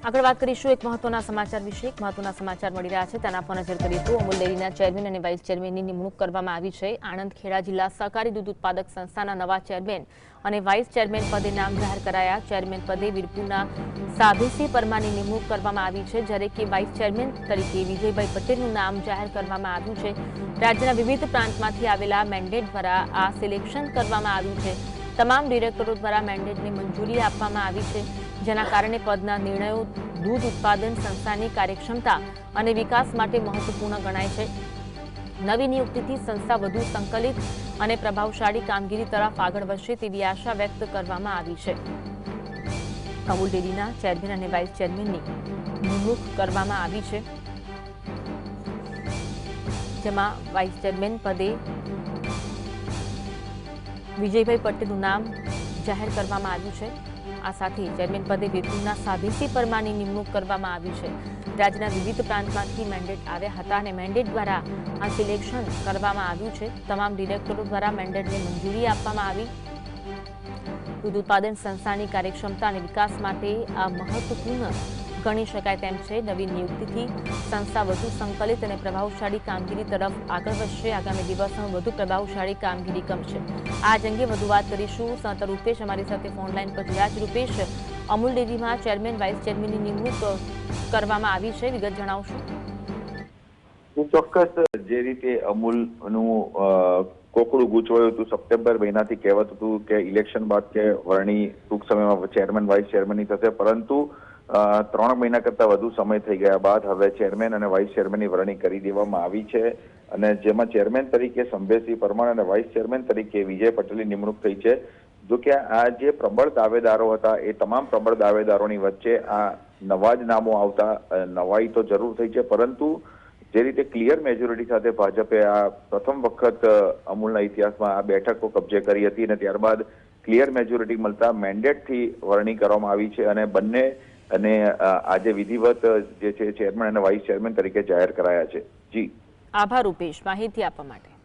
આગળ વાત કરીશું એક મહત્વના સમાચાર વિશે। એક મહત્વના સમાચાર મળી રહ્યા છે તેના પર નજર કરીએ તો અમૂલ ડેરીના ચેરમેન અને વાઇસ ચેરમેનની નિમણૂક કરવામાં આવી છે। આણંદ ખેડા જિલ્લા સહકારી દૂધ ઉત્પાદક સંસ્થાના નવા ચેરમેન અને વાઇસ ચેરમેન પદે નામ જાહેર કરાયા। ચેરમેન પદે વીરપુરના સાભેસિંહ પરમારની નિમણૂક કરવામાં આવી છે, જ્યારે કે વાઇસ ચેરમેન તરીકે વિજયભાઈ પટેલનું નામ જાહેર કરવામાં આવ્યું છે। રાજ્યના વિવિધ પ્રાંતમાંથી આવેલા મેન્ડેટ દ્વારા આ સિલેક્શન કરવામાં આવ્યું છે। તમામ ડિરેક્ટરો દ્વારા મેન્ડેટને મંજૂરી આપવામાં આવી છે, જેના કારણે પદના નિર્ણયો દૂધ ઉત્પાદન સંસ્થાની કાર્યક્ષમતા અને વિકાસ માટે મહત્વપૂર્ણ ગણાય છે। નવી નિયુક્તિથી સંસ્થા વધુ સંકલિત અને પ્રભાવશાળી કામગીરી તરફ આગળ વધશે તેવી આશા વ્યક્ત કરવામાં આવી છે। અમૂલ ડેરીના ચેરમેન અને વાઇસ ચેરમેનની નિમણૂક કરવામાં આવી છે, જેમાં વાઇસ ચેરમેન પદે વિજયભાઈ પટેલનું નામ જાહેર કરવામાં આવ્યું છે। આ સાથે ચેરમેન પદે વીરપુરના સાભેસિંહ પરમારની નિમણૂક કરવામાં આવી છે। રાજ્યના વિવિધ પ્રાંતમાંથી મેન્ડેટ આવ્યા હતા અને મેન્ડેટ દ્વારા આ સિલેક્શન કરવામાં આવ્યું છે। તમામ ડિરેક્ટરો દ્વારા મેન્ડેટને મંજૂરી આપવામાં આવી। દૂધ ઉત્પાદન સંસ્થાની કાર્યક્ષમતા અને વિકાસ માટે આ મહત્વપૂર્ણ ગણી શકાય તેમ છે। નવી નિયુક્તિથી સંસ્થા વધુ સંકલિત અને પ્રભાવશાળી કામગીરી તરફ આગળ વધશે। આગામી દિવસોમાં વધુ પ્રભાવશાળી કામગીરી કરશે। આ અંગે વધુ વાત કરીશું। સહતર રૂપેશ અમારી સાથે ફોનલાઈન પર જોડાયા છે। રૂપેશ, અમૂલ ડેરીમાં ચેરમેન વાઇસ ચેરમેનની નિમણૂક કરવામાં આવી છે, વિગત જણાવશો? ચોક્કસ જે રીતે અમૂલનું કોકડું ગૂંચવાયું હતું, સપ્ટેમ્બર મહિનાથી કહેવાતું હતું કે ઇલેક્શન બાદ કે વરણી ટૂંક સમયમાં ચેરમેન વાઇસ ચેરમેનની થશે, પરંતુ 3 મહિના કરતા વધુ સમય થઈ ગયા બાદ હવે ચેરમેન અને વાઇસ ચેરમેનની વરણી કરી દેવામાં આવી છે, અને જેમાં ચેરમેન તરીકે સંભેસિંહ પરમાર અને વાઇસ ચેરમેન તરીકે વિજય પટેલની નિમણૂક થઈ છે। જો કે આ જે પ્રબળ દાવેદારો હતા એ તમામ પ્રબળ દાવેદારોની વચ્ચે આ નવા જ નામો આવતા નવાઈ તો જરૂર થઈ છે, પરંતુ જે રીતે ક્લિયર મેજોરિટી સાથે ભાજપે આ પ્રથમ વખત અમૂલના ઇતિહાસમાં આ બેઠકો કબજે કરી હતી અને ત્યારબાદ ક્લિયર મેજોરિટી મળતા મેન્ડેટથી વરણી કરવામાં આવી છે અને બંને અને આજે વિધિવત જે છે ચેરમેન અને વાઇસ ચેરમેન તરીકે જાહેર કરાયા છે। જી આભાર રૂપેશ, માહિતી આપવા માટે।